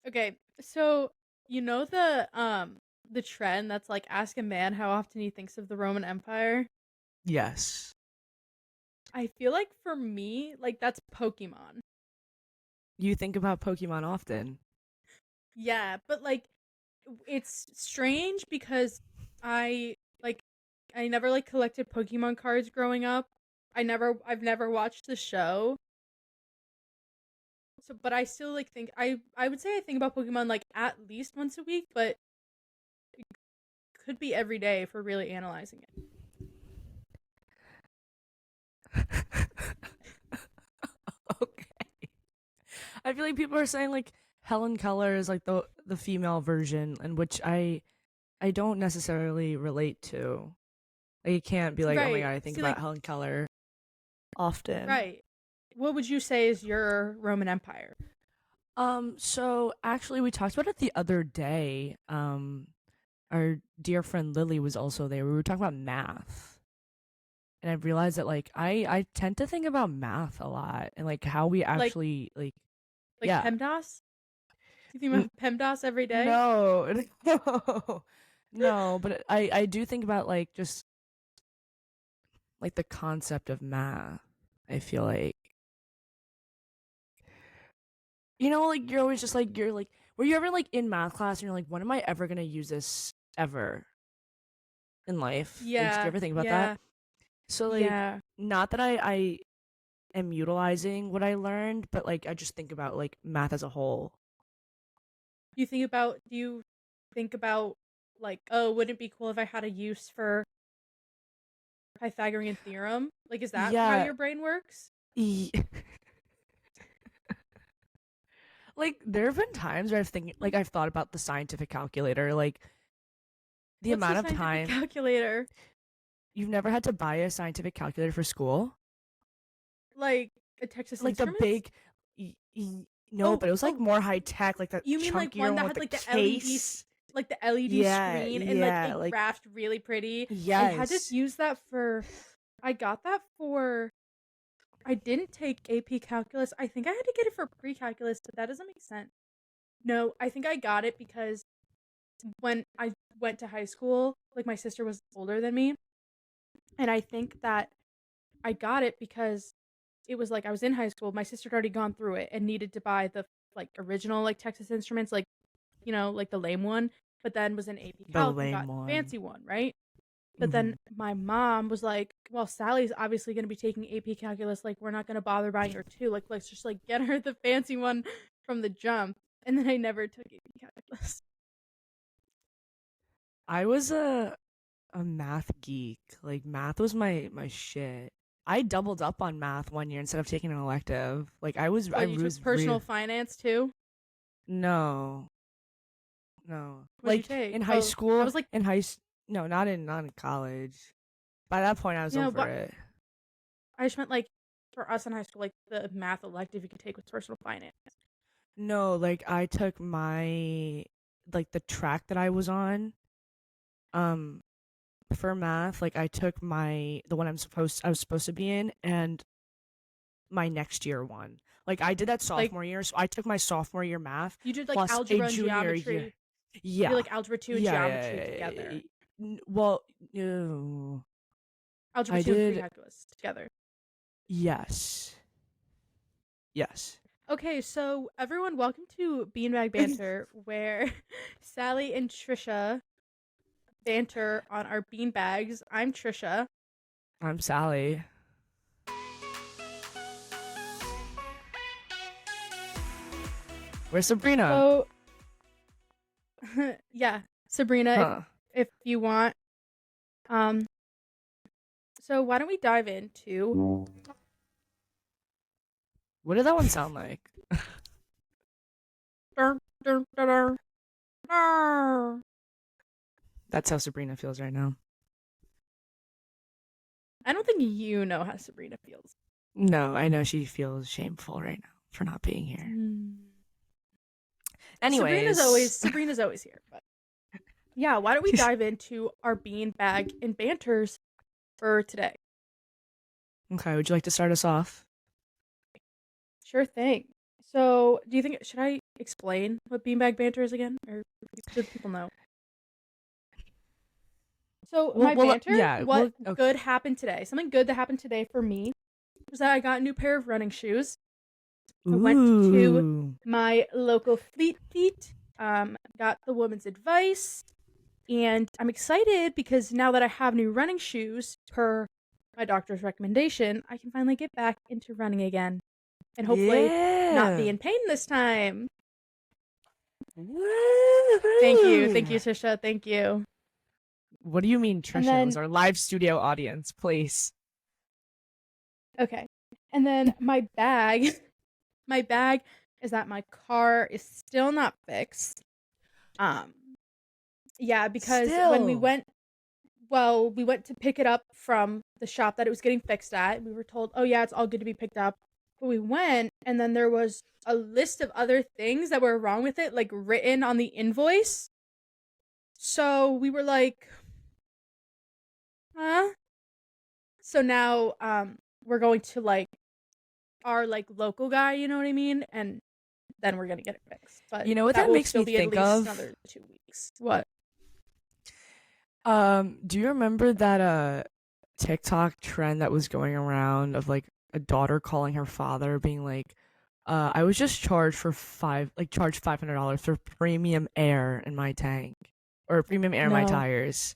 Okay, so the trend that's like ask a man how often he thinks of the Roman Empire? Yes. I feel like for me, like that's Pokemon. You think about Pokemon often. Yeah, but like it's strange because I like I never like collected Pokemon cards growing up. I've never watched the show. So but I still like think I would say I think about Pokemon like at least once a week, but it could be every day if we're really analyzing it. Okay. I feel like people are saying like Helen Keller is like the female version, and which I don't necessarily relate to. Like, you can't be like, oh my Right. god, I think See about like Helen Keller often. right. What would you say is your Roman Empire? So actually we talked about it the other day. Our dear friend Lily was also there. We were talking about math. And I realized that like I tend to think about math a lot and like how we Like actually like like yeah. PEMDAS? You think N- about PEMDAS every day? no. No. No, but I do think about like just like the concept of math. I feel like like you're always just like you're like were you ever like in math class and you're like, when am I ever gonna use this ever in life? Like, did you Yeah, ever think about that? yeah, So like yeah. not that I am utilizing what I learned, but like I just think about like math as a whole. Do you think about like, oh, wouldn't it be cool if I had a use for Pythagorean theorem? Like, is that how Yeah. your brain works? e- like there have been times where I've thought about the scientific calculator, like the What's the amount of scientific time calculator? you've never had to buy a scientific calculator for school. Like a Texas Like the Instruments? big no, Oh, but it was like oh, more high tech, like that you mean like chunkier one one that with had the like case. the LED Yeah, screen and like yeah, it like graphed really pretty? I had to yes. use that for I got that for I didn't take AP calculus. I think I had to get it for pre-calculus, but that doesn't make sense. No, I think I got it because when I went to high school, like my sister was older than me, and I think that I got it because it was like I was in high school, my sister had already gone through it and needed to buy the like original like Texas Instruments, like like the lame one, but then was in AP The Calc and lame got the one. fancy one, right? But Hmm. then my mom was like, "Well, Sally's obviously going to be taking AP Calculus. Like, we're not going to bother buying her two. Like, let's just like get her the fancy one from the jump." And then I never took AP Calculus. I was a math geek. Like math was my shit. I doubled up on math one year instead of taking an elective. Like I What, you took was personal finance too? no, no. What did you Like take? in high Oh, I school, was like, no, not in college. By that point I was over but it. I just meant like for us in high school, like the math elective you could take with personal finance. No, like I took my like the track that I was on um for math, like I took the one I was supposed to be in and my next year one. Like I did that Like, sophomore year, so I took my sophomore year math you did like plus a algebra and junior year. geometry. You did Yeah. like algebra 2 and Yeah, yeah, geometry yeah, yeah, yeah, together. well, no. Algebra I 2 and did pre-calculus together. yes. Yes. Okay, so everyone, welcome to Beanbag Banter, where Sally and Trisha banter on our beanbags. I'm Trisha. I'm Sally. Where's Sabrina? So, yeah, Sabrina, Huh. if you want. Um, so why don't we dive into? What did that one sound like? Dun, dun, dun, dun, dun. That's how Sabrina feels right now. I don't think you know how Sabrina feels. No, I know she feels shameful right now for not being here. Mm. Anyways, Sabrina's always here, but yeah, why don't we dive into our beanbag and banters for today? okay, would you like to start us off? Sure thing. So, do you think explain what beanbag banter is again, or do people know? So my banter, yeah. what Okay. good happened today? Something good that happened today for me was that I got a new pair of running shoes. I went to Ooh. my local Fleet Feet, got the woman's advice, and I'm excited because now that I have new running shoes, per my doctor's recommendation, I can finally get back into running again. And hopefully not be Yeah. in pain this time. Thank you. Woo-hoo. Thank you, Trisha. Thank you. What do you mean, And Trisha? It was then, our live studio audience, please. okay. And then my bag, my bag is that my car is still not fixed. Um, yeah, because when we Still. went, well, we went to pick it up from the shop that it was getting fixed at. We were told, oh, yeah, it's all good to be picked up. But we went, and then there was a list of other things that were wrong with it, like written on the invoice. So we were like, huh? So now we're going to like our like local guy, you know what I mean? And then we're gonna get it fixed. But You know what that that will makes still me be at think least of? another 2 weeks. What? Do you remember that TikTok trend that was going around of like a daughter calling her father being like, I was just charged for charged $500 for premium air in my tank or premium air in my No. tires.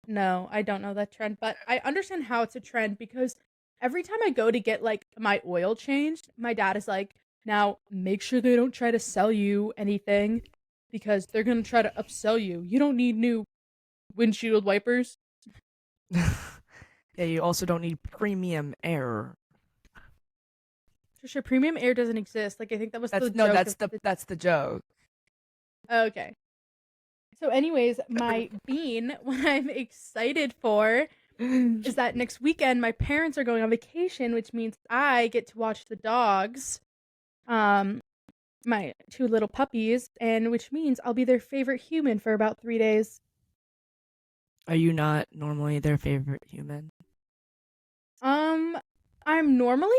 No, I don't know that trend, but I understand how it's a trend because every time I go to get like my oil changed, my dad is like, "Now, make sure they don't try to sell you anything because they're going to try to upsell you. You don't need new windshield wipers." Yeah, you also don't need premium air. For sure, premium air doesn't exist. Like I think that was That's the no, joke of the. that's the joke. Okay. So, anyways, my bean, what I'm excited for is that next weekend my parents are going on vacation, which means I get to watch the dogs, um, my two little puppies, and which means I'll be their favorite human for about 3 days. Are you not normally their favorite human? Um, I'm normally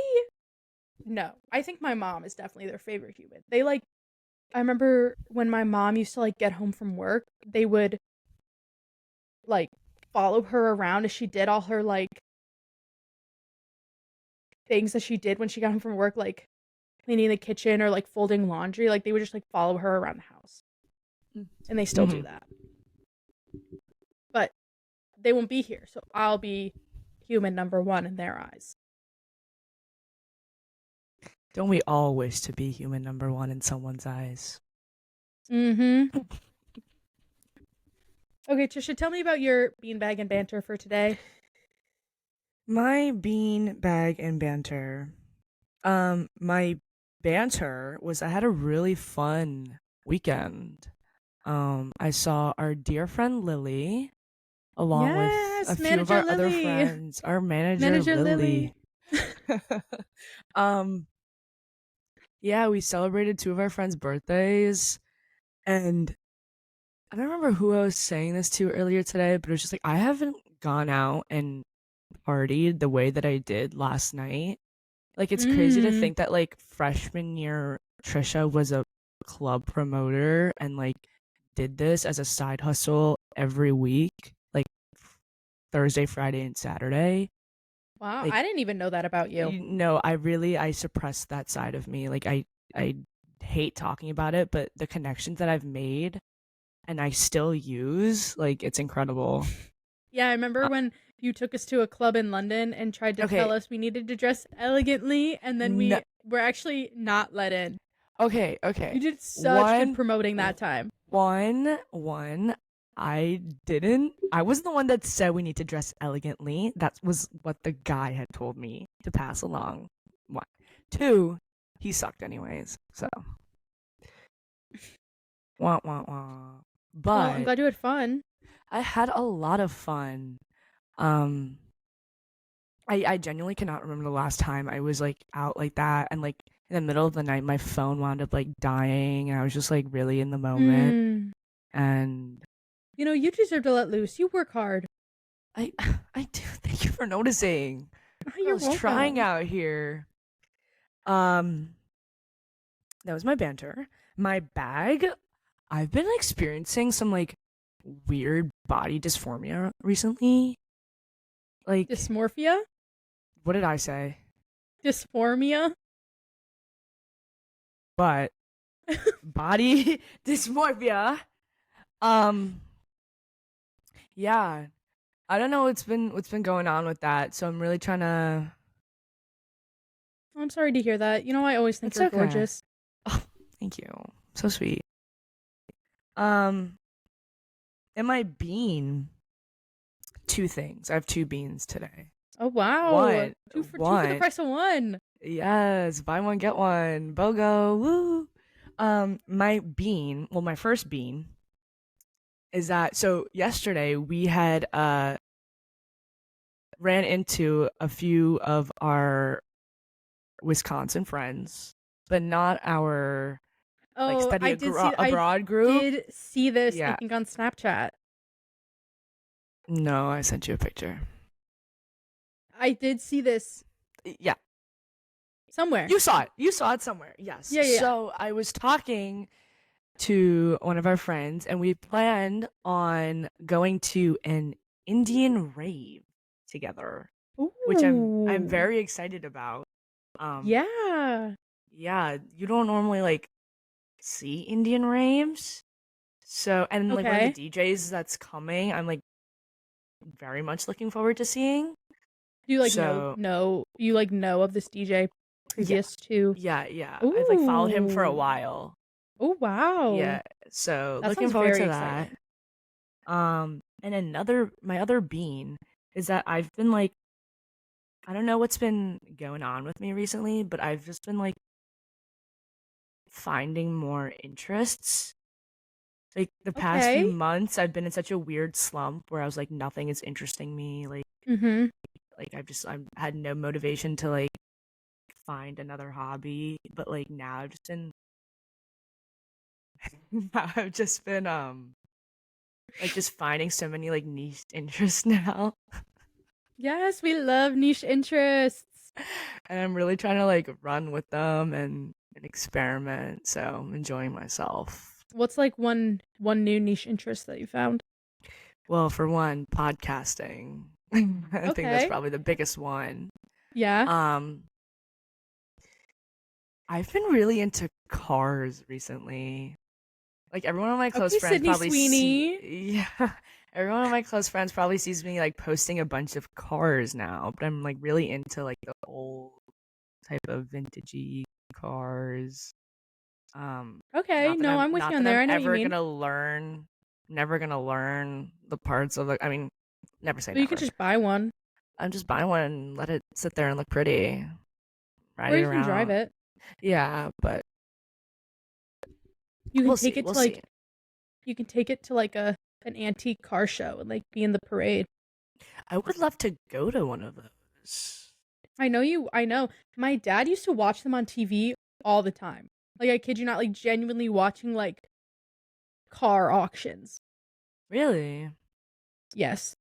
no. I think my mom is definitely their favorite human. They like. I remember when my mom used to like get home from work, they would like follow her around as she did all her like things that she did when she got home from work, like cleaning the kitchen or like folding laundry. Like they would just like follow her around the house, and they still do Mhm. that. But they won't be here, so I'll be human number one in their eyes. Don't we all wish to be human number one in someone's eyes? Mm-hmm. Okay, Trisha, tell me about your beanbag and banter for today. My bean bag and banter. My banter was I had a really fun weekend. I saw our dear friend Lily along with a Yes, few of Manager our other Lily. friends. Our manager Manager Lily. Lily. um, yeah, we celebrated two of our friends' birthdays, and I don't remember who I was saying this to earlier today, but it was just like I haven't gone out and partied the way that I did last night. Like it's crazy to Mm. think that like freshman year Trisha was a club promoter and like did this as a side hustle every week, like Thursday, Friday, and Saturday. Wow, Like I didn't even know that about you. no, I suppressed that side of me. Like I hate talking about it, but the connections that I've made and I still use, like it's incredible. Yeah, I remember Uh, when you took us to a club in London and tried to okay, tell us we needed to dress elegantly, and then no, we were actually not let in. okay. You did such good One promoting that time. One, I didn't. I was the one that said we need to dress elegantly. That was what the guy had told me to pass along. One. Two, he sucked anyways. So, wah wah wah. Well, I'm But glad you had fun. I had a lot of fun. Um, I genuinely cannot remember the last time I was like out like that and like in the middle of the night my phone wound up like dying and I was just like really in the moment Mm. and You know, you deserve to let loose. You work hard. I I do thank you for noticing. I You're was trying welcome. out here. Um that was my banter. My bag, I've been experiencing some like weird body dysphoria recently. Like, Dysmorphia? what did I say? Dysphoria? But body dysmorphia. Um, yeah. I don't know what's been going on with that, so I'm really trying to. I'm sorry to hear that. You know, I always think It's you're okay. gorgeous. Oh, thank you. So sweet. Um, and my bean, two things. I have two beans today. Oh wow. One, Two for the one. price of one. Yes, buy one get one. BOGO, woo. My bean, well, my first bean is that so yesterday we had ran into a few of our Wisconsin friends, but not our like Oh, study I abroad group. did see this, I Yeah. think on Snapchat. No, I sent you a picture. I did see this Yeah. somewhere. You saw it. You saw it somewhere. Yes. Yeah. So I was talking to one of our friends and we planned on going to an Indian rave together, which I'm Ooh. very excited about. Um Yeah. yeah, you don't normally like see Indian raves. So and like one of the Okay. DJs that's coming, I'm like very much looking forward to seeing. Do you like So you like know of this DJ yeah, previous to? yeah. I've like followed him for a Ooh. while. Oh wow. Yeah, so That looking sounds forward very to that. exciting. And my other bean is that I've been like, I don't know what's been going on with me recently, but I've just been like finding more interests. Like the past few Okay. months, I've been in such a weird slump where I was like, nothing is interesting me. Mm-hmm. Like I had no motivation to like find another hobby, but like now I've just been like just finding so many like niche interests now. Yes, we love niche interests. And I'm really trying to like run with them and experiment. So I'm enjoying myself. What's like one new niche interest that you found? Well, for one, podcasting. I think that's Okay. probably the biggest one. Yeah. Um, I've been really into cars recently. Like everyone of my close Okay, friends Sydney probably Sweeney. yeah. Everyone of my close friends probably sees me like posting a bunch of cars now, but I'm like really into like the old type of vintagey cars. Okay, no, I'm with you Not on that there. I'm I know what you ever mean. gonna learn, never gonna learn the parts of the. I mean, never say But you could never. just buy one, I'm just buying one and let it sit there and look pretty, ride or it you can drive around. it. Yeah, but You can we'll take see. it We'll to like see. you can take it to like a an antique car show and like be in the parade. I would love to go to one of those. I know. My dad used to watch them on TV all the time. Like I kid you not, like genuinely watching like car auctions. Really? Yes.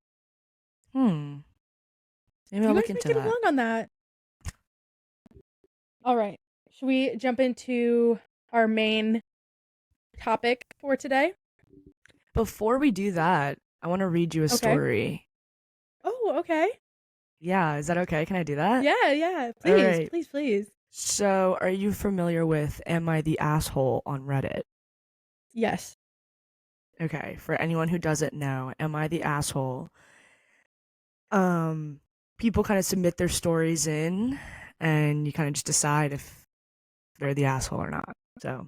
Hmm. Maybe I'll You look guys might into get that. along on that. All right. Should we jump into our main topic for today? Before we do that, I want to read you a Okay. story. Oh, okay. Yeah, is that okay? Can I do that? Yeah. All Please, right. please, please. So, are you familiar with Am I the Asshole on Reddit? Yes. Okay, for anyone who doesn't know, Am I the Asshole? Um, People kind of submit their stories in, and you kind of just decide if they're the asshole or not. So,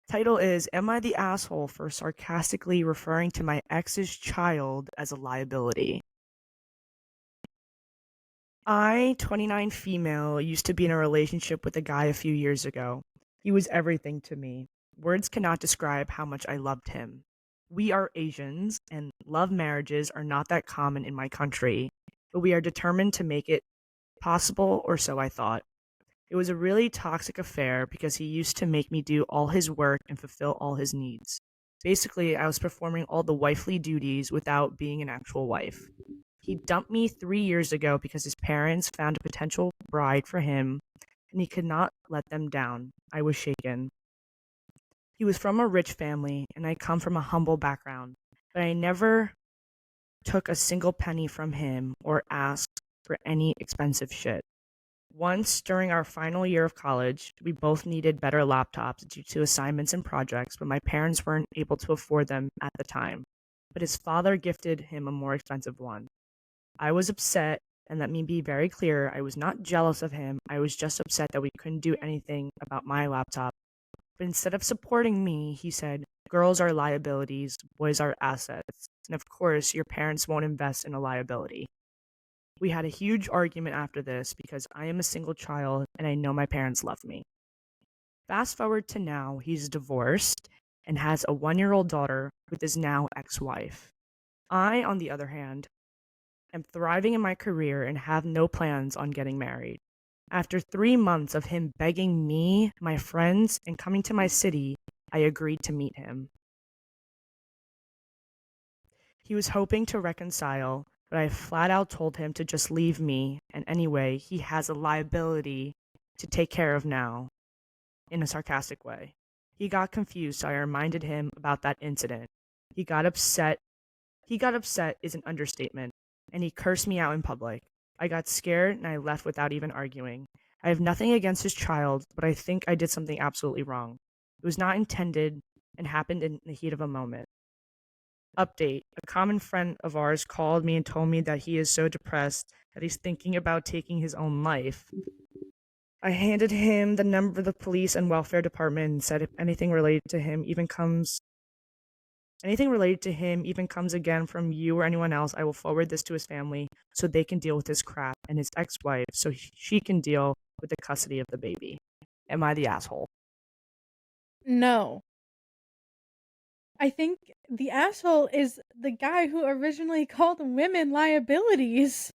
title is Am I the Asshole for sarcastically referring to my ex's child as a liability? I, 29 female, used to be in a relationship with a guy a few years ago. He was everything to me. Words cannot describe how much I loved him. We are Asians, and love marriages are not that common in my country, but we are determined to make it possible, or so I thought. It was a really toxic affair because he used to make me do all his work and fulfill all his needs. Basically, I was performing all the wifely duties without being an actual wife. He dumped me 3 years ago because his parents found a potential bride for him and he could not let them down. I was shaken. He was from a rich family, and I come from a humble background, but I never took a single penny from him or asked for any expensive shit. Once, during our final year of college, we both needed better laptops due to assignments and projects, but my parents weren't able to afford them at the time. But his father gifted him a more expensive one. I was upset, and let me be very clear, I was not jealous of him. I was just upset that we couldn't do anything about my laptop. But instead of supporting me, he said, girls are liabilities, boys are assets. And of course, your parents won't invest in a liability. We had a huge argument after this because I am a single child and I know my parents love me. Fast forward to now, he's divorced and has a 1-year-old daughter with his now ex-wife. I, on the other hand, am thriving in my career and have no plans on getting married. After 3 months of him begging me, my friends, and coming to my city, I agreed to meet him. He was hoping to reconcile, but I flat out told him to just leave me, and anyway, he has a liability to take care of now, in a sarcastic way. He got confused, so I reminded him about that incident. He got upset. Is an understatement, and he cursed me out in public. I got scared and I left without even arguing. I have nothing against his child, but I think I did something absolutely wrong. It was not intended and happened in the heat of a moment. Update. A common friend of ours called me and told me that he is so depressed that he's thinking about taking his own life. I handed him the number of the police and welfare department and said if anything related to him even comes again from you or anyone else, I will forward this to his family so they can deal with his crap, and his ex-wife so she can deal with the custody of the baby. Am I the asshole? No. I think the asshole is the guy who originally called women liabilities.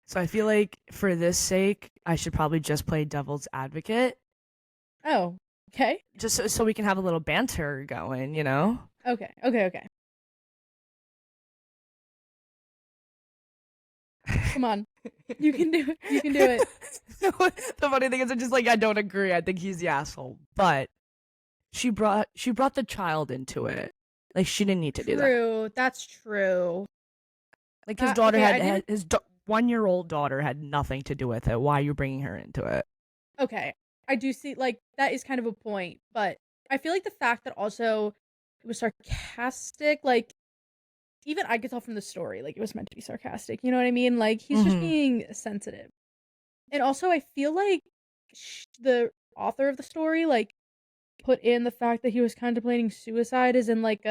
So I feel like for this sake, I should probably just play devil's advocate. Oh, okay. Just so we can have a little banter going, you know? Okay. Come on. You can do it. You can do it. The funny thing is, I'm just like, I don't agree. I think he's the asshole. But she brought the child into it. Like, she didn't need to do that. True. That's true. Like, his daughter had his 1-year-old daughter had nothing to do with it. Why are you bringing her into it? Okay. I do see, like, that is kind of a point, but I feel like the fact that also it was sarcastic, like, even I could tell from the story, like, it was meant to be sarcastic, you know what I mean? Like, he's just being sensitive. And also, I feel like the author of the story, like, put in the fact that he was contemplating suicide as in, like,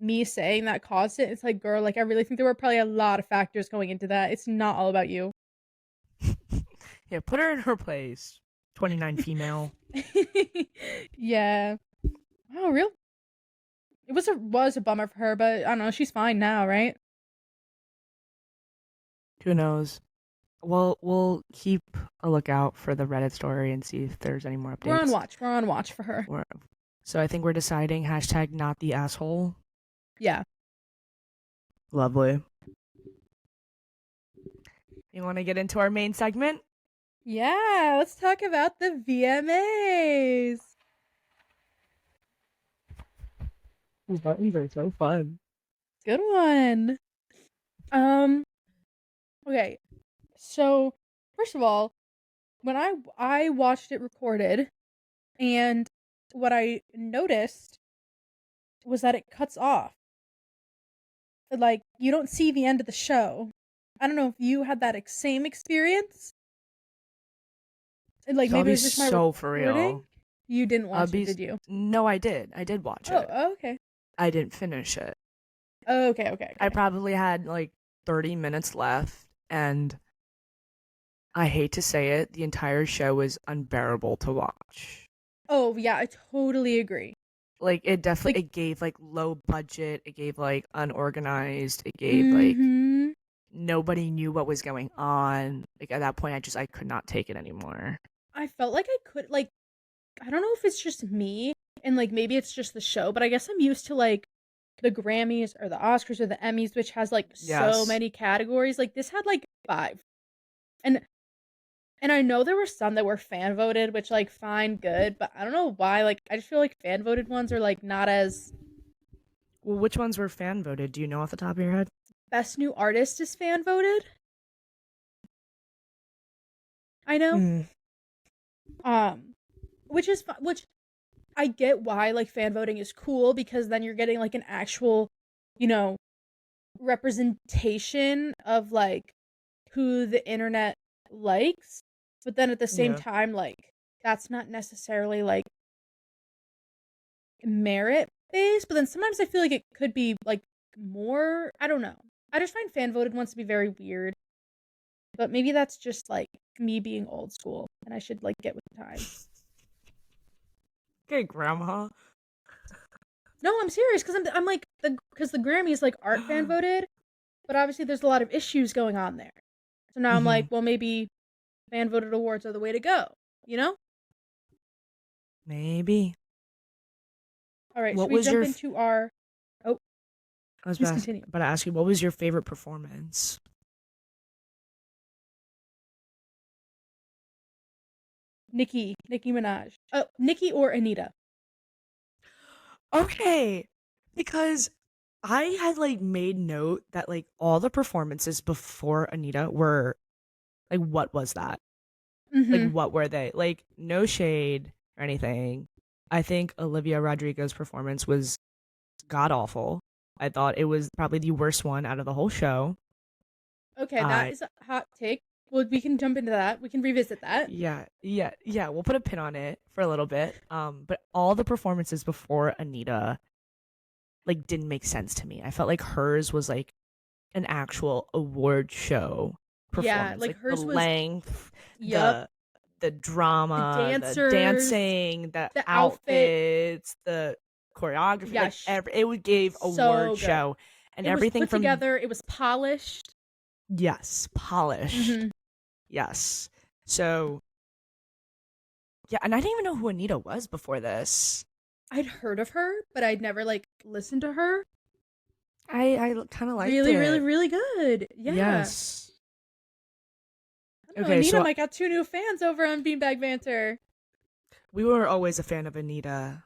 me saying that caused it. It's like, girl, like, I really think there were probably a lot of factors going into that. It's not all about you. Yeah, put her in her place. 29 female. Yeah. Oh, real. It was a bummer for her, but I don't know. She's fine now, right? Who knows? We'll keep a lookout for the Reddit story and see if there's any more updates. We're on watch for her. So I think we're deciding hashtag not the asshole. Yeah. Lovely. You want to get into our main segment? Yeah, let's talk about the VMAs. These buttons are so fun. Good one. Okay. So, first of all, when I watched it recorded, and what I noticed was that it cuts off. Like, you don't see the end of the show. I don't know if you had that same experience. Like, maybe it was just my recording. For real. You didn't watch it, did you? No, I did. I did watch it. Oh, okay. I didn't finish it. Okay. I probably had like 30 minutes left, and I hate to say it, the entire show was unbearable to watch. Oh, yeah, I totally agree. Like, it definitely, it gave like low budget, it gave like unorganized, it gave like nobody knew what was going on. Like, at that point, I could not take it anymore. I felt like I could, like, I don't know if it's just me, and like maybe it's just the show, but I guess I'm used to like the Grammys or the Oscars or the Emmys, which has like so many categories. Like, this had like 5. And And I know there were some that were fan voted, which like fine, good, but I don't know why. Like I just feel like fan voted ones are like not as Well, which ones were fan voted? Do you know off the top of your head? best new artist is fan voted. I know. Mm, Um, which I get why like fan voting is cool because then you're getting like an actual, you know, representation of like who the internet likes. But then at the same yeah. time, like that's not necessarily like merit based. But then sometimes I feel like it could be like more. I don't know. I just find fan voted ones to be very weird. But maybe that's just like me being old school, and I should like get with the times. Okay, Grandma. No, I'm serious because I'm like the Grammys like art fan voted, but obviously there's a lot of issues going on there. So now I'm Hmm. like, well, maybe fan voted awards are the way to go. You know? Maybe. All right, should What we was jump your? into our? Oh, I was please continue. about to ask you, what was your favorite performance? Nicki Minaj. Oh, Nicki or Anita. Okay, because I had like made note that like all the performances before Anita were like, what was that? Like, Mm-hmm. what were they? Like, no shade or anything. I think Olivia Rodrigo's performance was god awful. I thought it was probably the worst one out of the whole show. Okay, that is a hot take. Well, we can jump into that. We can revisit that. Yeah. We'll put a pin on it for a little bit. But all the performances before Anita like didn't make sense to me. I felt like hers was like an actual award show Yeah, performance. like Like the hers was. length, Yup. the The drama, the dancers, dancing, the the outfit. outfits, the choreography, Yeah, like it would give award so good. show and It was everything put from together. It was polished. yes, polished. Mm-hmm. Yes. So yeah, and I didn't even know who Anita was before this. I'd heard of her, but I'd never like listened to her. I kind of liked Really, really, it. really good. Yeah. Yes. I don't know. Okay, Anita so might got two new fans over on Beanbag Banter. we were always a fan of Anita.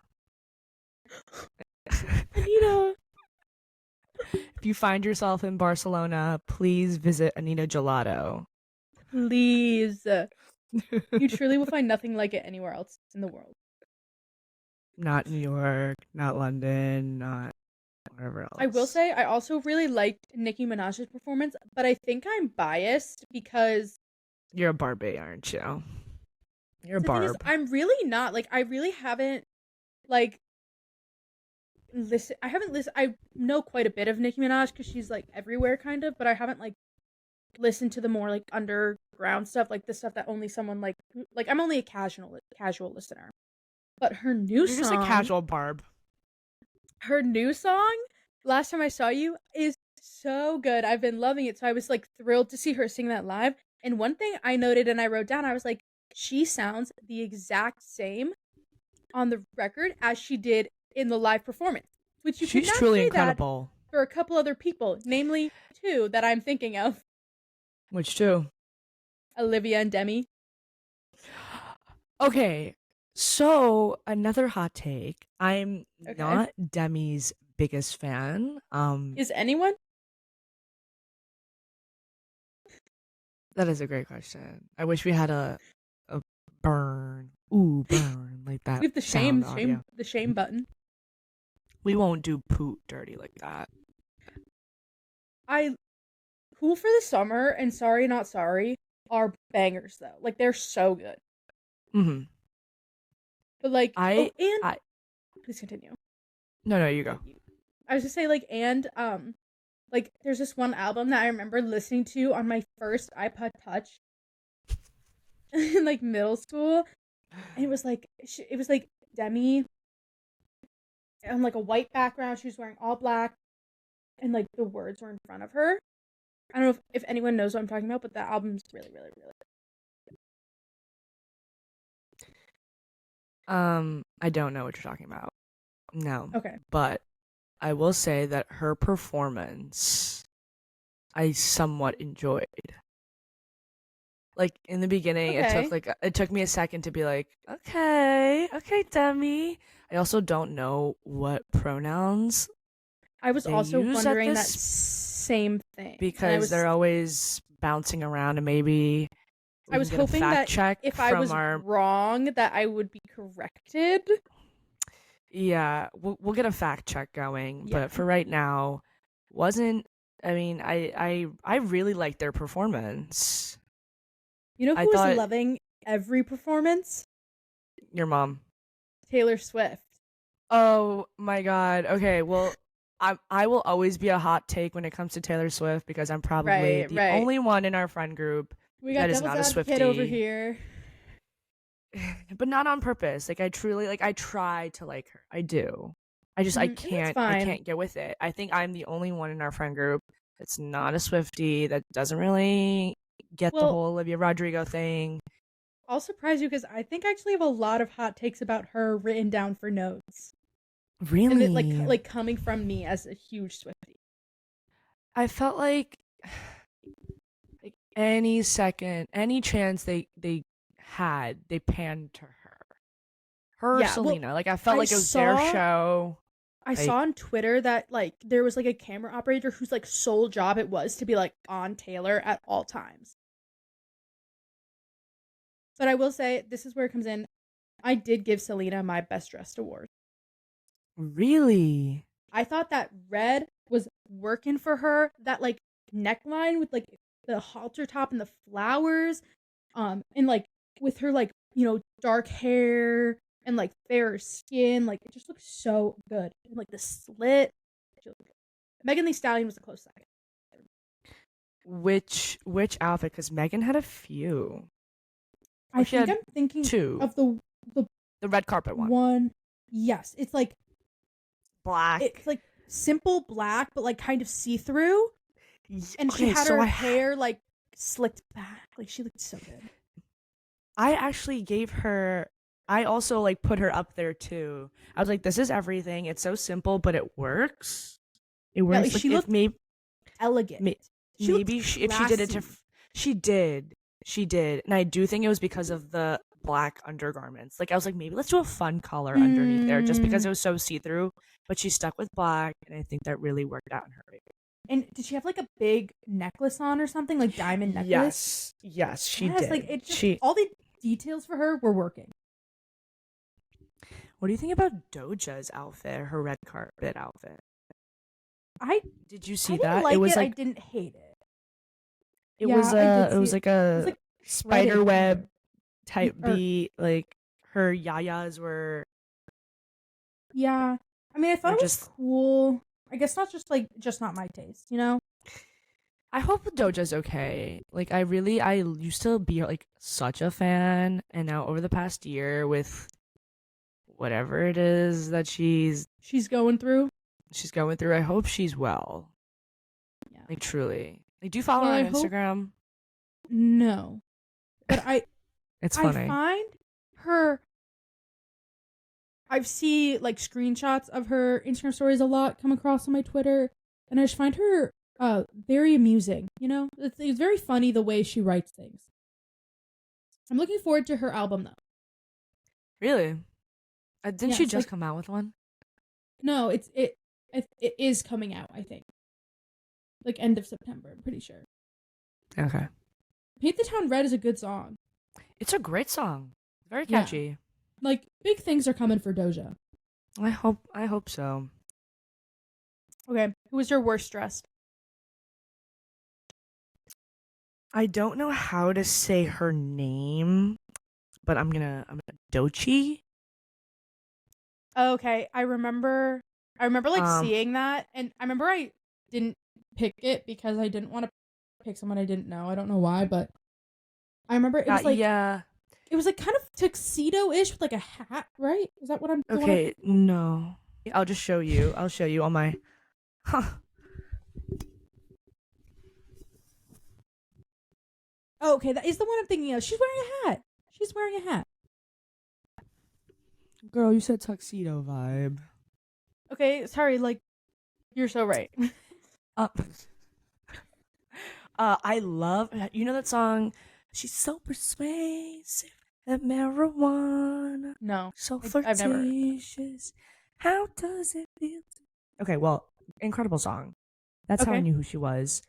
Anita. If you find yourself in Barcelona, please visit Anita Gelato. Please. You truly will find nothing like it anywhere else in the world. Not New York, not London, not wherever I will else. say I also really liked Nicki Minaj's performance, but I think I'm biased because You're a Barbie, aren't you? You're a the thing is Barb. I'm really not like I really haven't like I haven't listened. I know quite a bit of Nicki Minaj because she's like everywhere, kind of, but I haven't like listened to the more like underground stuff, like the stuff that only someone like I'm only a casual listener. But You're just a casual Barb. her new song, Last Time I Saw You, is so good. I've been loving it. So I was like thrilled to see her sing that live. And one thing I noted and I wrote down, I was like, she sounds the exact same on the record as she did in the live performance, which you could She's not truly say that incredible. for a couple other people, namely two that I'm thinking of, Which too? Olivia and Demi. Okay, so another hot take. I'm Okay. not Demi's biggest fan. Is anyone? That is a great question. I wish we had a burn. Ooh, burn like We that have the sound audio. the shame button. We won't do poot dirty like that. I Cool for the Summer and Sorry Not Sorry are bangers though. Like they're so good. Mm-hmm. But like, oh, and I please continue. no, you go. I was just say like, and like there's this one album that I remember listening to on my first iPod Touch in like middle school, and it was like Demi on like a white background. She was wearing all black, and like the words were in front of her. I don't know if anyone knows what I'm talking about, but that album's really, really, really. I don't know what you're talking about. No. Okay. But I will say that her performance I somewhat enjoyed. Like in the beginning, Okay. it took me a second to be like, okay, okay, Demi. I also don't know what pronouns I was they also use at wondering that this same thing. And because they're always bouncing around, and maybe I we can was get a hoping fact that check if I from was our. wrong that I would be corrected. Yeah, we'll get a fact check going, Yeah. but for right now, wasn't I mean, I really liked their performance. You know I who was thought loving every performance? your mom. Taylor Swift. Oh my God. Okay, well, I will always be a hot take when it comes to Taylor Swift because I'm probably Right, the right. only one in our friend group We that got is devil's not a advocate over Swiftie. here. But not on purpose. Like I truly I try to like her. I do. I And that's I fine. can't get with it. I think I'm the only one in our friend group that's not a Swiftie that doesn't really get the Well, whole Olivia Rodrigo thing. I'll surprise you because I think I actually have a lot of hot takes about her written down for notes. And it Really? like coming from me as a huge Swiftie. I felt like any second, any chance they had, they panned to her. Her or Yeah, well, Selena. Like I felt I like it was their saw show. I Like saw on Twitter that like there was like a camera operator whose like sole job it was to be like on Taylor at all times. But I will say this is where it comes in. I did give Selena my best dressed award. really? I thought that red was working for her. That like neckline with like the halter top and the flowers, and like with her like dark hair and like fairer skin, like it just looks so good. And like the slit, Megan Thee Stallion was a close second. Which outfit? Because Megan had a few. I Or she think had I'm thinking two. of the The red carpet one. one. Yes, it's like Black. simple black, but like kind of see through. And she Okay, had so her hair like slicked back. Like she looked so good. I actually gave her. I also like put her up there too. I was like, this is everything. It's so simple, but it works. It Yeah, like works. Like she if looked maybe elegant. She looked if she did it to, classy. she did, and I do think it was because of the black undergarments. Like I was like, maybe let's do a fun color underneath there, just because Mm. it was so see through. But she stuck with black, and I think that really worked out in her favor. And did she have like a big necklace on or something, like diamond necklace? Yes, she Yes, like did. it just She. all the details for her were working. What do you think about Doja's outfit? Her red carpet outfit. I Did you I see didn't that? It like was it. I like didn't hate it. it Yeah, was I did it see was it. like It was a like spider threaded web pattern. type Or beat. Like her yayas yeah. I mean, I thought were it was just. cool. I guess not just not my taste. I hope Doja's okay. Like I used to be like such a fan, and now over the past year with whatever it is that She's going through. she's going through, I hope she's well. Yeah. Like truly. Like do you follow Well, her I on hope Instagram? no. But It's I funny. find her I've seen like screenshots of her Instagram stories a lot come across on my Twitter, and I just find her very amusing. It's very funny the way she writes things. I'm looking forward to her album though. Really? Didn't she Yes, just like come out with one? no, it is coming out. I think like end of September. I'm pretty sure. Okay. Paint the Town Red is a good song. It's a great song. Very Yeah. catchy. Like big things are coming for Doja. I hope so. Okay, who was your worst dressed? I don't know how to say her name, but I'm gonna Dochi. Okay, I remember like Um seeing that, and I remember I didn't pick it because I didn't want to pick someone I didn't know. I don't know why, but I remember yeah. it was like kind of tuxedo-ish with like a hat, right? Is that what I'm the one I'm Okay, thinking? no. I'll just show you. I'll show you on my Huh. Oh, okay, that is the one I'm thinking of. She's wearing a hat. She's wearing a hat. Girl, you said tuxedo vibe. Okay, sorry, like you're so right. Uh, I love that song. She's so persuasive. That marijuana. No, So I've never. flirtatious. How does it feel? Okay, well, incredible song. That's how I Okay. knew who she was.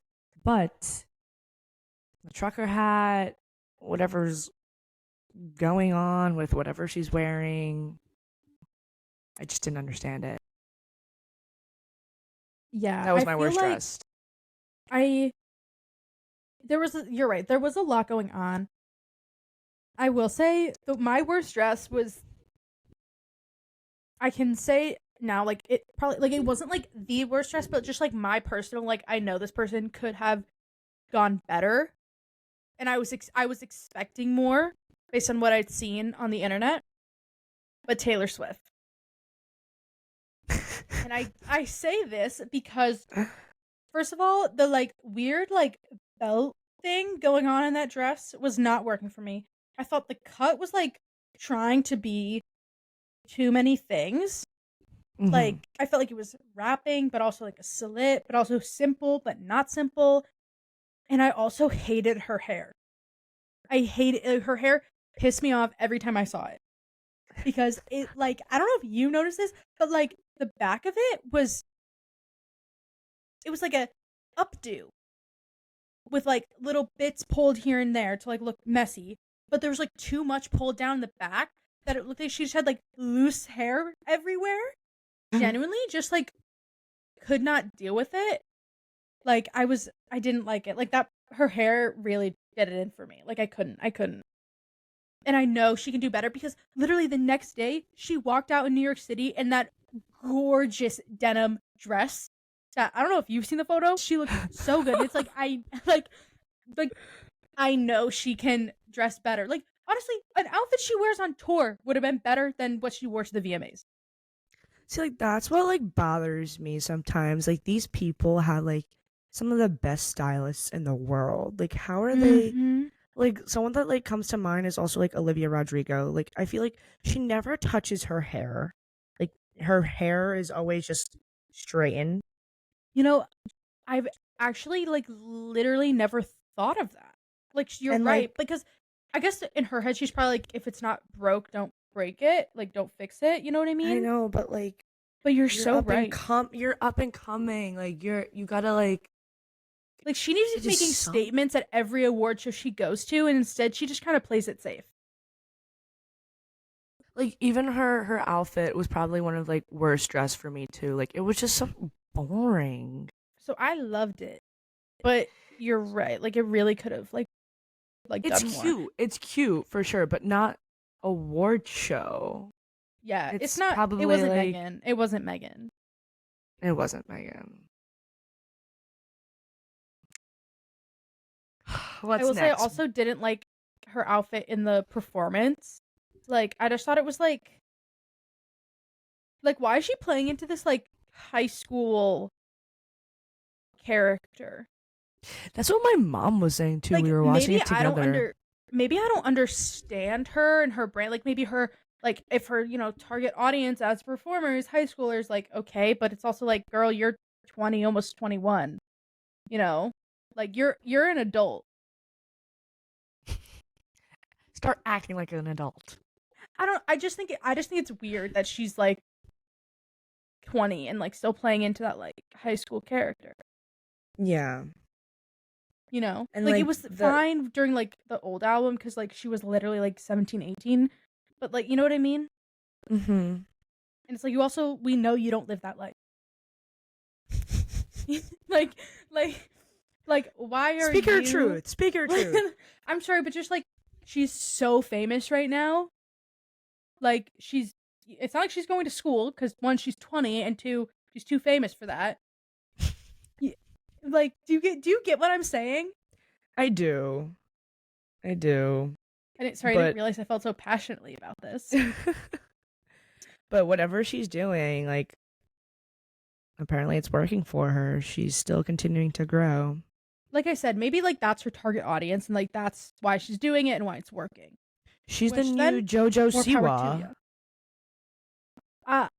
But the trucker hat, whatever's going on with whatever she's wearing, I just didn't understand it. Yeah, That was I my feel worst like dress. you're right. There was a lot going on. I will say my worst dress was, I can say now, like, it probably, like, it wasn't like the worst dress, but just like my personal, like, I know this person could have gone better, and I was expecting more based on what I'd seen on the internet. But Taylor Swift. And I say this because, first of all, the like weird like belt thing going on in that dress was not working for me. I thought the cut was like trying to be too many things. Mm-hmm. Like, I felt like it was wrapping, but also like a slit, but also simple, but not simple. And I also hated her hair. I hated her hair, pissed me off every time I saw it. Because it, like, I don't know if you noticed this, but like the back of it was like a updo with like little bits pulled here and there to like look messy. But there was like too much pulled down the back that it looked like she just had like loose hair everywhere. Genuinely, just like could not deal with it. Like, I didn't like it. Like, that, her hair really did it in for me. Like, I couldn't. And I know she can do better because literally the next day she walked out in New York City in that gorgeous denim dress. That, I don't know if you've seen the photo. She looked so good. It's like like I know she can dress better. Like, honestly, an outfit she wears on tour would have been better than what she wore to the VMAs. See, like, that's what, like, bothers me sometimes. Like, these people have, like, some of the best stylists in the world. Like, how are they, Mm-hmm. like, someone that, like, comes to mind is also, like, Olivia Rodrigo. Like, I feel like she never touches her hair. Like, her hair is always just straightened. You know, I've actually like literally never thought of that. Like, you're And, right, like, because I guess in her head she's probably like, if it's not broke, don't break it. Like, don't fix it. You know what I I mean? know, but, like, But you're so right. you're up and coming. Like, you gotta, like, Like, she needs to be just making some. statements at every award show she goes to, and instead she just kind of plays it safe. Like, even her outfit was probably one of, like, worst dress for me too. Like, it was just so boring. So I loved it, but you're right. Like, it really could have like It's done more. cute. It's cute for sure, but not award show. Yeah, it's It's not. It probably wasn't like Megan. It wasn't Megan. it wasn't Megan. I What's will say I next? also didn't like her outfit in the performance. Like, I just thought it was like, why is she playing into this like high school character? That's what my mom was saying too. We Like, were watching it together. maybe I don't understand her and her brand. Like, maybe her, like, if her, target audience as performers, high schoolers, like, okay, but it's also like, girl, you're 20, almost 21. You know, like, you're an adult. Start acting like an adult. I just think it's weird that she's like 20 and like still playing into that like high school character. Yeah. And Like, it like was the fine during like the old album because like she was literally like 17, 18. But like, you know what I mean? mhm. And it's like, we know you don't live that life. like like why are Speak your you truth. Speak your truth. I'm sorry, but just like, she's so famous right now. Like, it's not like she's going to school because, one, she's 20, and two, she's too famous for that. Like, do you get what I'm saying? I do. I do. I didn't But realize I felt so passionately about this. but whatever she's doing, like, apparently it's working for her. She's still continuing to grow. Like I said, maybe like that's her target audience, and like that's why she's doing it and why it's working. She's the Which, new then, JoJo more power to Siwa. you. Ah,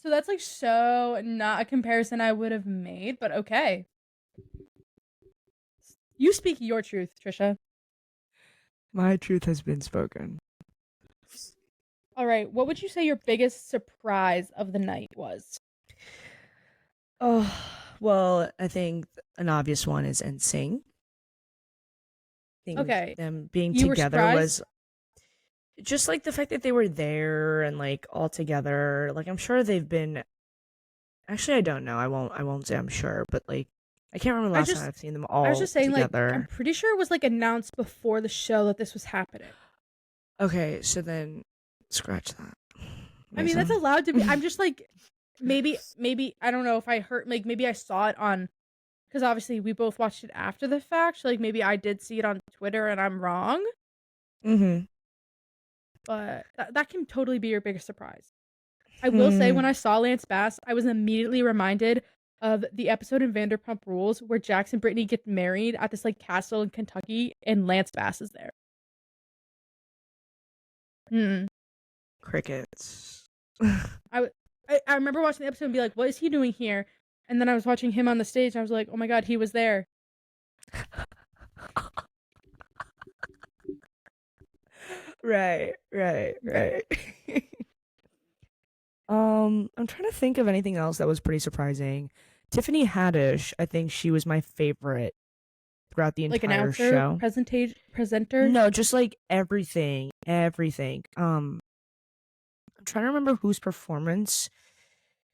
so that's like so not a comparison I would have made, but okay. You speak your truth, Trisha. My truth has been spoken. All right, what would you say your biggest surprise of the night was? Oh, well, I think an obvious one is NSYNC. I think Okay, them being you were together surprised? was just like the fact that they were there and like all together. Like I'm sure they've been. Actually, I don't know. I won't say I'm sure, but like I can't remember the I last time just I've seen them I was all just saying, like, I'm together. pretty sure it was like announced before the show that this was happening. Okay, so then scratch that. I mean, that's Amazing. allowed to be. I'm just like, maybe I don't know if I heard, like, maybe I saw it on, because obviously we both watched it after the fact. So like, maybe I did see it on Twitter and I'm wrong, Mm-hmm. but that can totally be your biggest surprise. I will say, when Hmm. I saw Lance Bass, I was immediately reminded of the episode in Vanderpump Rules where Jax and Brittany get married at this like castle in Kentucky, and Lance Bass is there. Hmm. Crickets. I, I remember watching the episode and be like, "What is he doing here?" And then I was watching him on the stage, and I was like, "Oh my god, he was there." Right, right, right. I'm trying to think of anything else that was pretty surprising. Tiffany Haddish, I think she was my favorite throughout the Like entire announcer, show. presenter. No, just like everything, everything. I'm trying to remember whose performance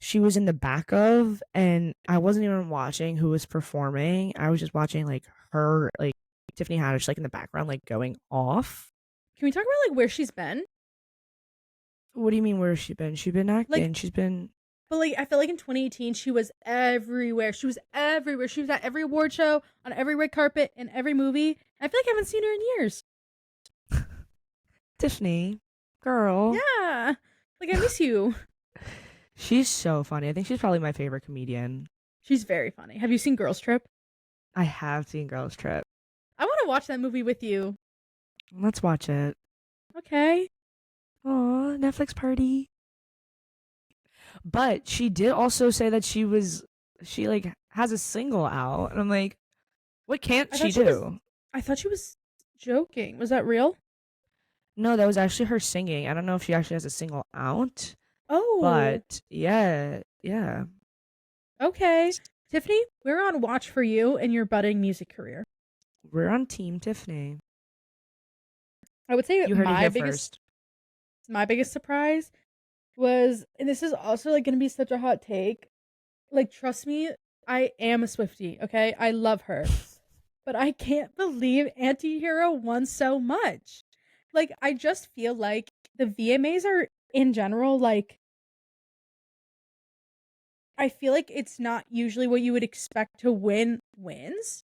she was in the back of, and I wasn't even watching who was performing. I was just watching like her, like Tiffany Haddish, like in the background, like going off. Can we talk about like where she's been? What do you mean? Where has she been? She's been Like, acting. She's been. but like I feel like in 2018 she was everywhere. She was everywhere. She was at every award show, on every red carpet, in every movie. I feel like I haven't seen her in years. Tiffany, girl. Yeah, like I miss you. She's so funny. I think she's probably my favorite comedian. She's very funny. Have you seen Girls Trip? I have seen Girls Trip. I want to watch that movie with you. Let's watch it. Okay. Aw, Netflix party. But she did also say that she like has a single out, and I'm like, what can't I she thought she was. do? I thought she was joking. Was that real? No, that was actually her singing. I don't know if she actually has a single out, Oh. but yeah, yeah. Okay. Tiffany, we're on watch for you and your budding music career. We're on Team Tiffany. I would say You heard it here first. my biggest surprise was, and this is also like going to be such a hot take. Like, trust me, I am a Swiftie, okay? I love her. But I can't believe Antihero won so much. Like, I just feel like the VMAs are in general, like, I feel like it's not usually what you would expect to win wins.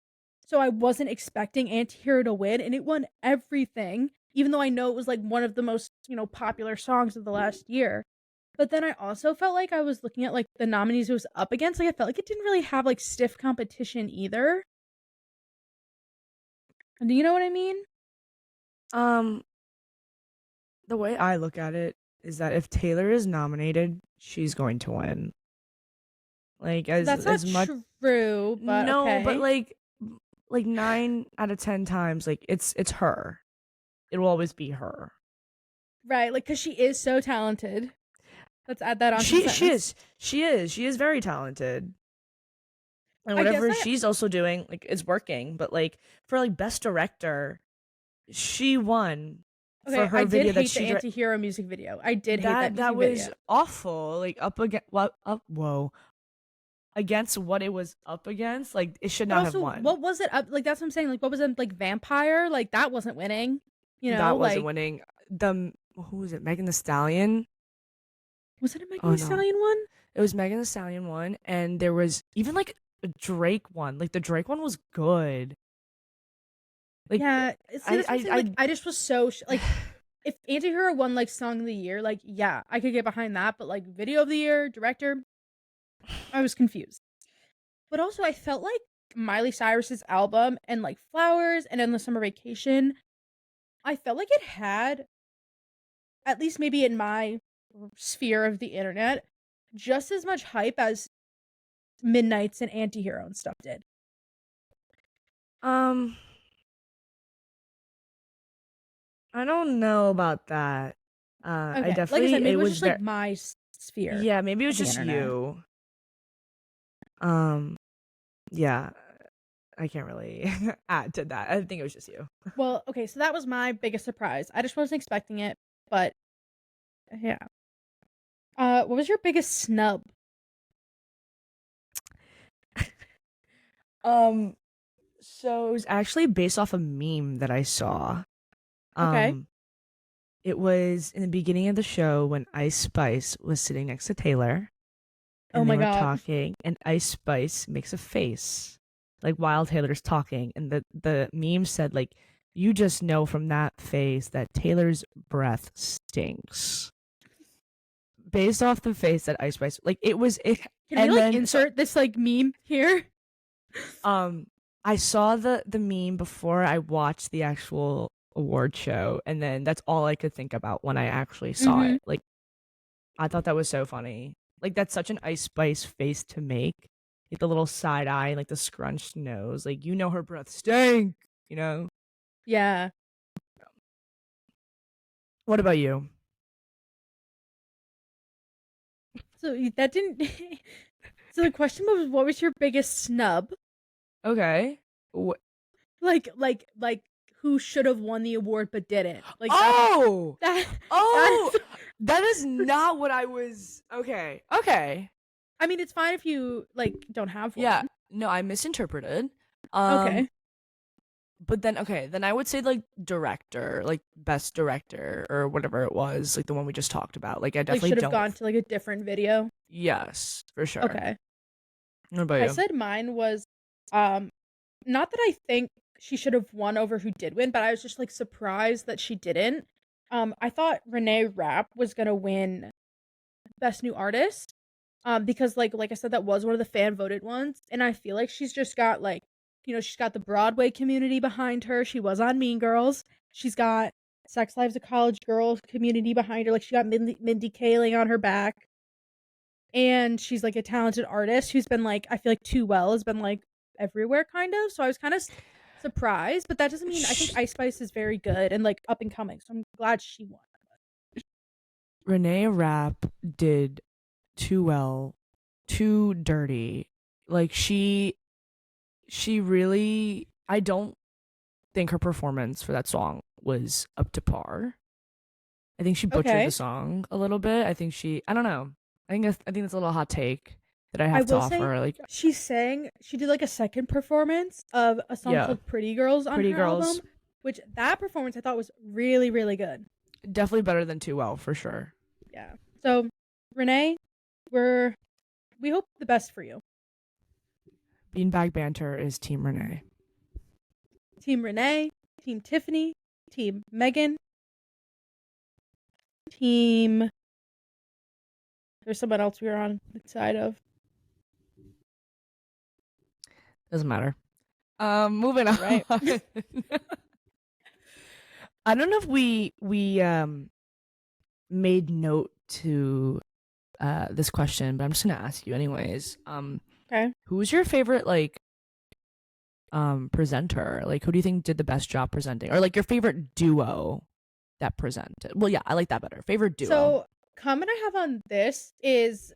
So I wasn't expecting Antihero to win, and it won everything, even though I know it was like one of the most, popular songs of the last year. But then I also felt like I was looking at like the nominees it was up against. Like I felt like it didn't really have like stiff competition either. Do you know what I mean? Um, the way I look at it is that if Taylor is nominated, she's going to win. Like That's not as much. true, but No, but okay. like 9 out of 10 times, like it's her. It will always be her. Right, like because she is so talented. Let's add that onto the She she sentence. is she is she is very talented, and I guess whatever I she's also doing like is working. But like for like best director, she won for okay, I her did video that hate the she anti-hero music video. I did hate that that music was video. awful. Like up against what up whoa against what it was up against. Like it should But not have also, won. what was it up like? That's what I'm saying. Like, what was it like? Vampire? Like that wasn't winning. That wasn't Like, winning. The who was it? Megan the Stallion. was it a Megan Oh Thee no, Stallion one? it was Megan the Stallion one, and there was even like a Drake one. Like the Drake one was good. Like Yeah. See, that's what I'm saying. Like, I I just was so like, if Antihero won like Song of the Year, like, yeah, I could get behind that. But like, Video of the Year, Director, I was confused. But also, I felt like Miley Cyrus's album and like Flowers and Endless Summer Vacation, I felt like it had, at least maybe in my sphere of the internet, just as much hype as Midnight's and Antihero and stuff did. Um, I don't know about that. I Okay, like I said, definitely maybe it it was was just like very my sphere yeah, maybe it was of the just internet. you. Um, yeah, I can't really add to that. I think it was just you. Well, okay, so that was my biggest surprise. I just wasn't expecting it, but yeah. What was your biggest snub? Um, so it was actually based off a meme that I saw. Okay. Um, it was in the beginning of the show when Ice Spice was sitting next to Taylor Oh and they my were god. talking, and Ice Spice makes a face like while Taylor's talking, and the meme said like, "You just know from that face that Taylor's breath stinks." Based off the face that Ice Spice like it was it, Can we and like then so insert this like meme here? um I saw the meme before I watched the actual award show, and then that's all I could think about when I actually saw Mm-hmm. it. Like I thought that was so funny. Like that's such an Ice Spice face to make. Like the little side eye and like the scrunched nose. Like you know her breath stink, you know? Yeah. What about you? So that didn't. So the question was, what was your biggest snub? Okay. Like who should have won the award but didn't? Like Oh! that Oh! that's. That is not what I was okay. Okay. I mean, it's fine if you like don't have Yeah. one. No, I misinterpreted. Um Okay. but then okay, then I would say like director, like best director or whatever it was, like the one we just talked about. Like I Like definitely should have don't gone to like a different video. yes, for sure. Okay. What about I you? said mine was um not that I think she should have won over who did win, but I was just like surprised that she didn't. I thought Renee Rapp was gonna win Best New Artist. Because like I said, that was one of the fan voted ones, and I feel like she's just got like, she's got the Broadway community behind her. She was on Mean Girls. She's got Sex Lives of College Girls community behind her. Like she got Mindy Kaling on her back, and she's like a talented artist who's been like, I feel like Too Well has been like everywhere kind of. So I was kind of surprised, but that doesn't mean I think Ice Spice is very good and like up and coming. So I'm glad she won. Renee Rapp did too well, too dirty. Like she really I don't think her performance for that song was up to par. I think she butchered the Okay. song a little bit. I don't know. I think that's a little hot take that I I have to will say offer. Like she did like a second performance of a song yeah, called Pretty Girls on Pretty her album, Girls which that performance I thought was really, really good. definitely better than Too Well for sure. Yeah. So, Renee, we're we hope the best for you. Beanbag Banter is Team Renee. Team Renee, Team Tiffany, Team Megan, Team there's someone else we were on the side of. Doesn't matter. Moving on. Right. I don't know if we made note to this question, but I'm just gonna ask you anyways. Okay. Who's your favorite like presenter? Like who do you think did the best job presenting? Or like your favorite duo that presented? Well, yeah, I like that better. Favorite duo. So, comment I have on this is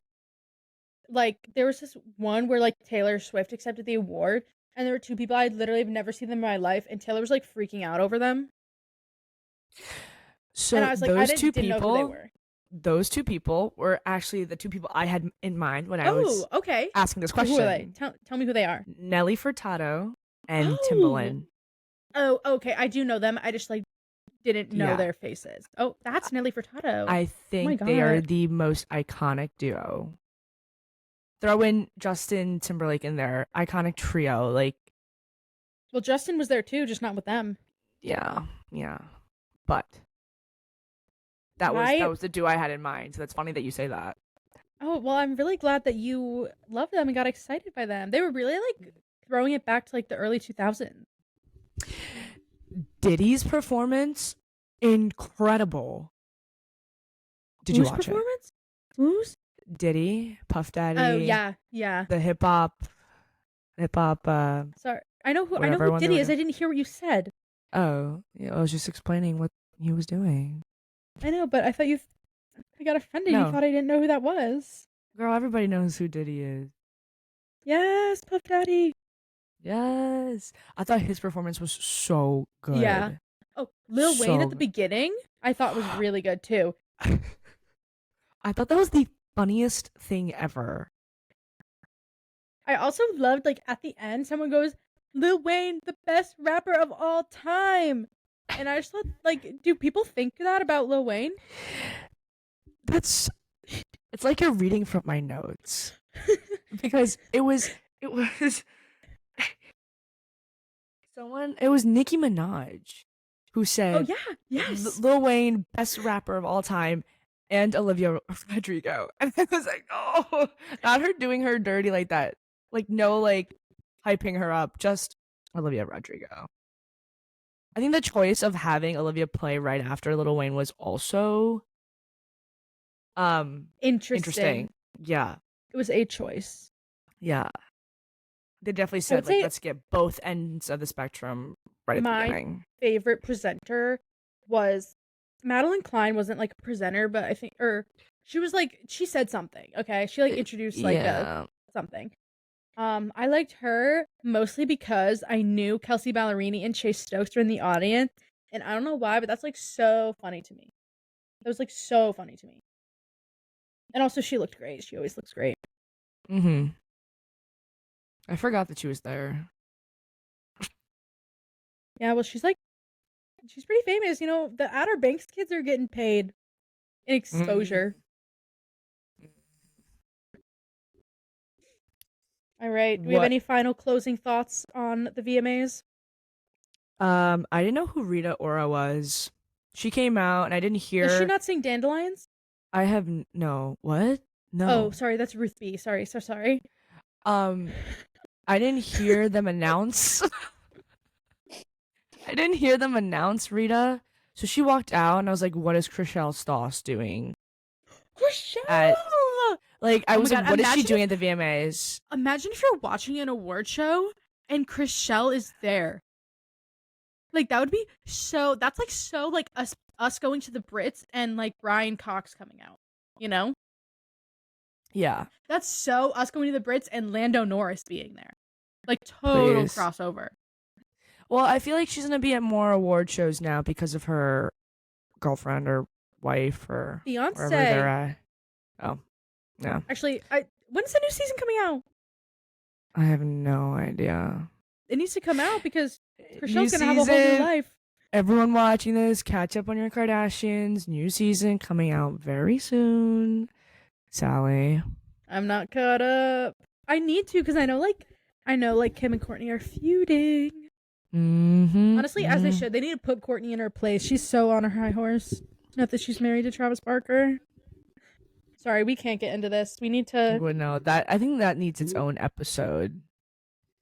like there was this one where like Taylor Swift accepted the award, and there were two people I literally have never seen them in my life, and Taylor was like freaking out over them, and So I was like, I didn't know who they were. those two people were actually the two people I had in mind when I was Oh, okay. asking this So who are they? question. Tell me who they are. Nelly Furtado and Oh, Timbaland. oh, okay. I do know them. I just like didn't know Yeah. their faces. Oh, that's Nelly Furtado. I Oh my think they are god. the most iconic duo. Throw in Justin Timberlake in their iconic trio. Like, Well, Justin was there too, just not with them. yeah, yeah. But that was I the duo I had in mind. So that's funny that you say that. Oh, well, I'm really glad that you loved them and got excited by them. They were really like throwing it back to like the early 2000s. Diddy's performance, incredible. Did you Whose watch it? performance? Whose? Diddy, Puff Daddy. Oh yeah, yeah. The hip hop. Sorry. I know whatever who one they Diddy were is. I doing. didn't hear what you said. Oh, yeah, I was just explaining what he was doing. I know, but I thought I got offended. You No, thought I didn't know who that was. girl, everybody knows who Diddy is. Yes, Puff Daddy. Yes, I thought his performance was so Yeah. good, Oh, Lil Wayne at the so beginning, I thought was really good too. good. I thought that was the funniest thing ever. I also loved like at the end, someone goes, "Lil Wayne, the best rapper of all time," and I just thought, like, do people think that about Lil Wayne? That's it's like you're reading from my notes because it was someone it was Nicki Minaj who Oh said yeah, yes. Lil Wayne best rapper of all time and Olivia Rodrigo and I was like oh not her doing her dirty like that like no like hyping her up just Olivia Rodrigo. I think the choice of having Olivia play right after Lil Wayne was also Interesting. interesting. Yeah. It was a choice. Yeah. They definitely I would said like say let's get both ends of the spectrum right at the my beginning. favorite presenter was Madeline Klein. Wasn't like a presenter, but I think, or she was like, she said something. Okay, she like introduced like a Yeah. something. I liked her mostly because I knew Kelsey Ballerini and Chase Stokes were in the audience, and I don't know why, but that's like so funny to me. That was like so funny to me. And also, she looked great. She always looks great. Mhm. I forgot that she was there. Yeah, well, she's pretty famous. You know, the Outer Banks kids are getting paid in Mm. exposure. All right. Do we have What any final closing thoughts on the VMAs? I didn't know who Rita Ora was. She came out and I didn't Does she hear not sing Dandelions? I have no. What? Oh, No. sorry, that's Ruth B. Sorry, so sorry. Um I didn't hear them announce I didn't hear them announce Rita. So she walked out and I was like, what is Chriselle Stoss doing? At Rochelle! like I Oh my was like, god, what is she doing at the VMAs? imagine if you're watching an award show and Chriselle is there. Like that would be so that's like so like us going to the Brits and like Brian Cox coming out. You know? Yeah, That's so us going to the Brits and Lando Norris being there. Like total please. crossover. Well, I feel like she's gonna be at more award shows now because of her girlfriend or wife or wherever they're Beyonce. at. Oh, yeah. Actually, when's the new season coming out? I have no idea. It needs to come out because New Chriselle's gonna have a whole new season. life. Everyone watching this, catch up on your Kardashians. New season coming out very soon. Sally. I'm not caught up. I need to because I know like Kim and Courtney are feuding. Mm-hmm. Honestly, as they should. They need to put Courtney in her place. She's so on her high horse. Not that she's married to Travis Barker. Sorry, we can't get into this. We need to Well, no, that I think that needs its own episode.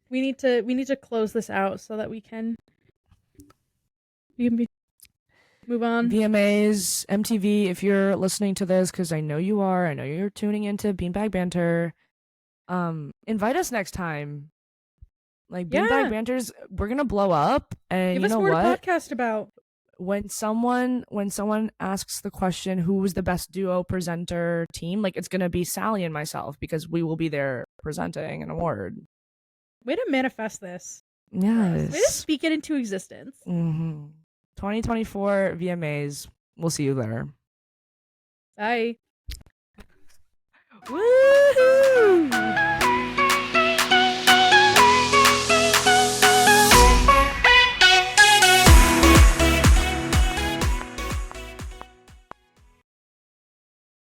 we need to close this out so that we can move on. VMAs, MTV, if you're listening to this, because I know you are, I know you're tuning into Beanbag Banter. Invite us next time. Like Beanbag Yeah, Banter's, we're gonna blow up, and give you us know more to what? podcast about. When someone asks the question, who was the best duo presenter team? Like it's gonna be Sally and myself because we will be there presenting an award. Way to manifest this. Yes. Way to speak it into existence. 2024 VMAs. We'll see you there. Bye.